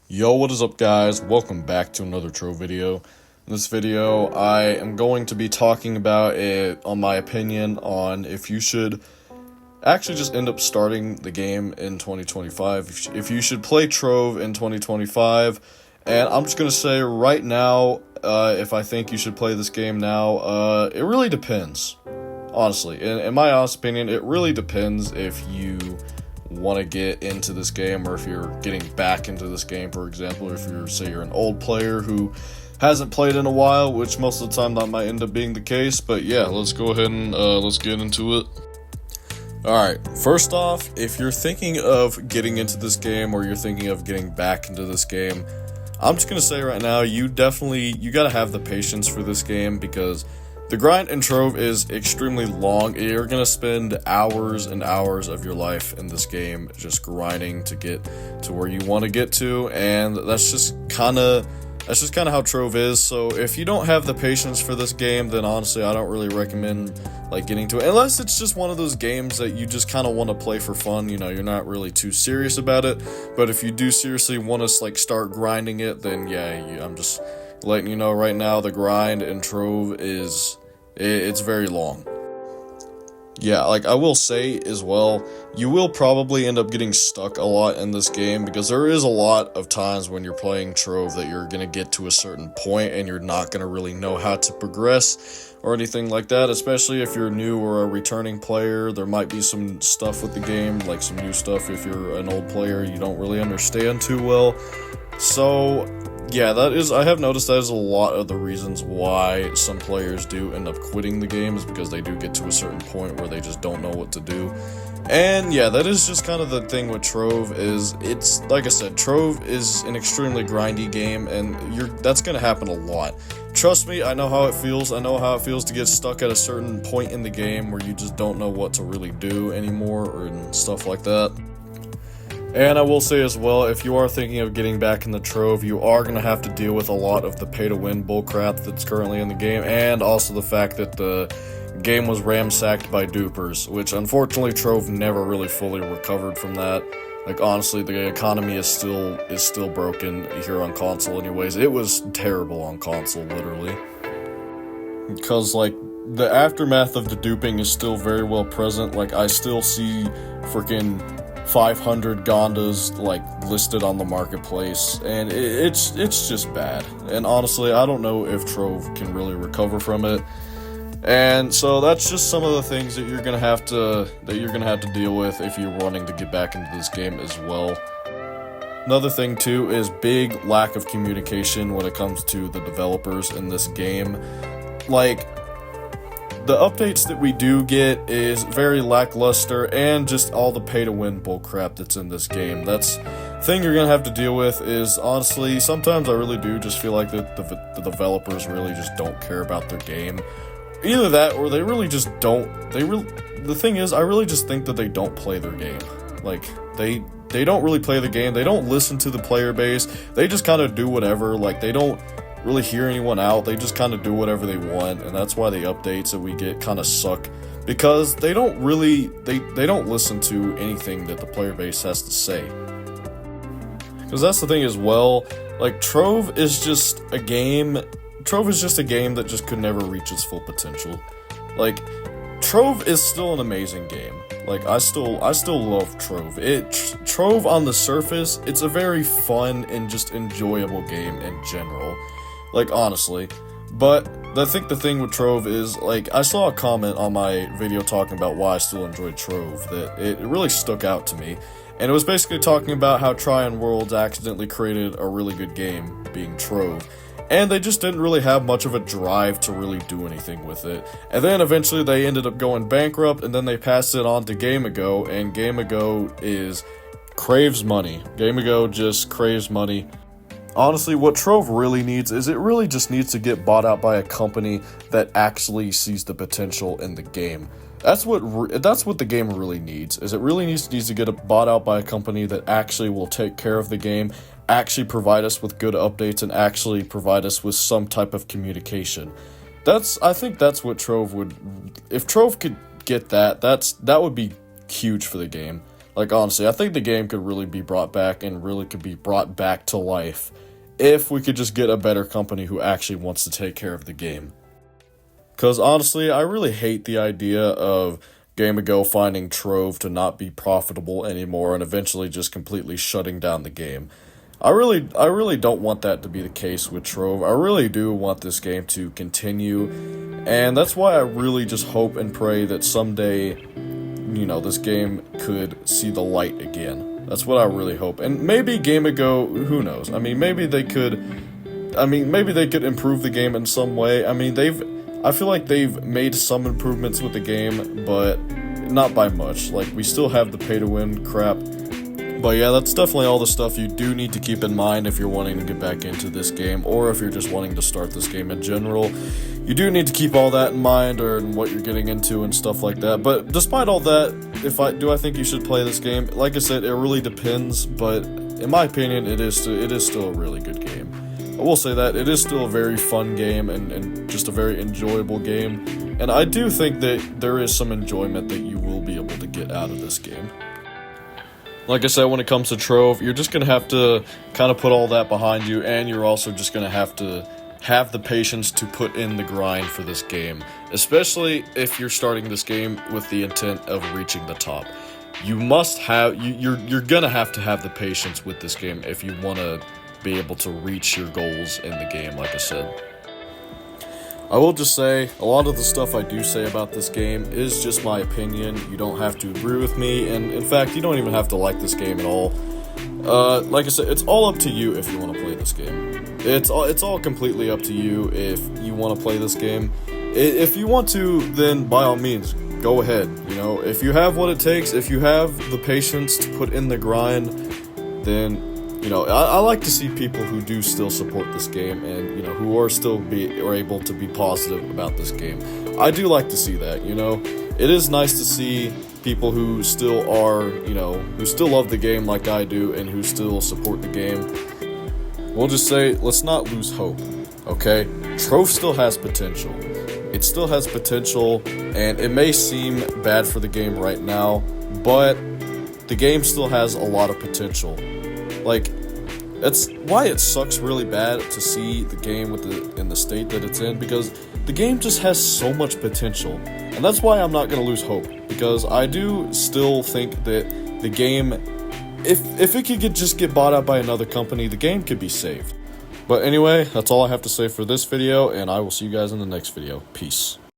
Yo, what is up, guys? Welcome back to another Trove video. In this video, I am going to be talking about on my opinion on if you should actually just end up starting the game in 2025, if you should play Trove in 2025, and I'm just going to say right now, if I think you should play this game now, it really depends. Honestly, in my honest opinion, it really depends if you want to get into this game or if you're getting back into this game. For example, if you're an old player who hasn't played in a while, which most of the time that might end up being the case. But yeah, let's go ahead and let's get into it. Alright, first off, if you're thinking of getting into this game or you're thinking of getting back into this game, I'm just going to say right now, you gotta have the patience for this game, because the grind in Trove is extremely long. You're going to spend hours and hours of your life in this game just grinding to get to where you want to get to, and that's just kind of how Trove is. So if you don't have the patience for this game, then honestly, I don't really recommend getting to it, unless it's just one of those games that you just kind of want to play for fun. You know, you're not really too serious about it. But if you do seriously want to start grinding it, then yeah, I'm just letting you know right now, the grind in Trove it's very long. Yeah, I will say as well, you will probably end up getting stuck a lot in this game, because there is a lot of times when you're playing Trove that you're going to get to a certain point and you're not going to really know how to progress or anything like that, especially if you're new or a returning player. There might be some stuff with the game, some new stuff if you're an old player you don't really understand too well. So yeah, I have noticed that is a lot of the reasons why some players do end up quitting the game, is because they do get to a certain point where they just don't know what to do. And yeah, that is just kind of the thing with Trove. It's like I said, Trove is an extremely grindy game, and that's going to happen a lot. Trust me, I know how it feels. I know how it feels to get stuck at a certain point in the game where you just don't know what to really do anymore and stuff like that. And I will say as well, if you are thinking of getting back in the Trove, you are going to have to deal with a lot of the pay-to-win bullcrap that's currently in the game, and also the fact that the game was ramsacked by dupers, which unfortunately Trove never really fully recovered from that. Honestly, the economy is still broken here on console anyways. It was terrible on console, literally. Because, the aftermath of the duping is still very well present. I still see freaking 500 Gondas listed on the marketplace, and it's just bad. And honestly, I don't know if Trove can really recover from it. And so that's just some of the things that you're gonna have to deal with if you're wanting to get back into this game as well. Another thing too is big lack of communication when it comes to the developers in this game. The updates that we do get is very lackluster, and just all the pay-to-win bullcrap that's in this game. That's the thing you're going to have to deal with. Is honestly, sometimes I really do just feel like that the developers really just don't care about their game. Either that, or they really just don't. The thing is, I really just think that they don't play their game. They don't really play the game. They don't listen to the player base. They just kind of do whatever. They don't really hear anyone out. They just kind of do whatever they want, and that's why the updates that we get kind of suck, because they don't listen to anything that the player base has to say. Because that's the thing as well, Trove is just a game that just could never reach its full potential. Trove is still an amazing game. I still love Trove. Trove on the surface, it's a very fun and just enjoyable game in general. Honestly. But I think the thing with Trove is, I saw a comment on my video talking about why I still enjoyed Trove, that it really stuck out to me. And it was basically talking about how Tryon Worlds accidentally created a really good game, being Trove. And they just didn't really have much of a drive to really do anything with it. And then eventually they ended up going bankrupt, and then they passed it on to GameAgo, and GameAgo craves money. GameAgo just craves money. Honestly, what Trove really needs is it really just needs to get bought out by a company that actually sees the potential in the game. That's what the game really needs. Is it really needs to get bought out by a company that actually will take care of the game, actually provide us with good updates, and actually provide us with some type of communication. I think that's what Trove would. If Trove could get that would be huge for the game. Like, honestly, I think the game could really be brought back and really could be brought back to life if we could just get a better company who actually wants to take care of the game. Because, honestly, I really hate the idea of Game Ago finding Trove to not be profitable anymore and eventually just completely shutting down the game. I really don't want that to be the case with Trove. I really do want this game to continue, and that's why I really just hope and pray that someday, this game could see the light again. That's what I really hope. And maybe Game Ago, who knows? I mean, maybe they could improve the game in some way. I mean, I feel like they've made some improvements with the game, but not by much. Like, we still have the pay-to-win crap. But yeah, that's definitely all the stuff you do need to keep in mind if you're wanting to get back into this game, or if you're just wanting to start this game in general. You do need to keep all that in mind, or what you're getting into and stuff like that. But despite all that, I think you should play this game? Like I said, it really depends, but in my opinion, it is still a really good game. I will say that it is still a very fun game and just a very enjoyable game, and I do think that there is some enjoyment that you will be able to get out of this game. Like I said, when it comes to Trove, you're just going to have to kind of put all that behind you, and you're also just going to have the patience to put in the grind for this game, especially if you're starting this game with the intent of reaching the top. You're going to have the patience with this game if you want to be able to reach your goals in the game, like I said. I will just say, a lot of the stuff I do say about this game is just my opinion. You don't have to agree with me, and in fact, you don't even have to like this game at all. Like I said, it's all up to you if you want to play this game. It's all completely up to you if you want to play this game. If you want to, then by all means, go ahead. If you have what it takes, if you have the patience to put in the grind, then I like to see people who do still support this game and, who are able to be positive about this game. I do like to see that, It is nice to see people who still are, who still love the game like I do and who still support the game. We'll just say, let's not lose hope, okay? Trove still has potential. It still has potential, and it may seem bad for the game right now, but the game still has a lot of potential. Like, that's why it sucks really bad to see the game in the state that it's in, because the game just has so much potential. And that's why I'm not going to lose hope, because I do still think that the game, if it could just get bought out by another company, the game could be saved. But anyway, that's all I have to say for this video, and I will see you guys in the next video. Peace.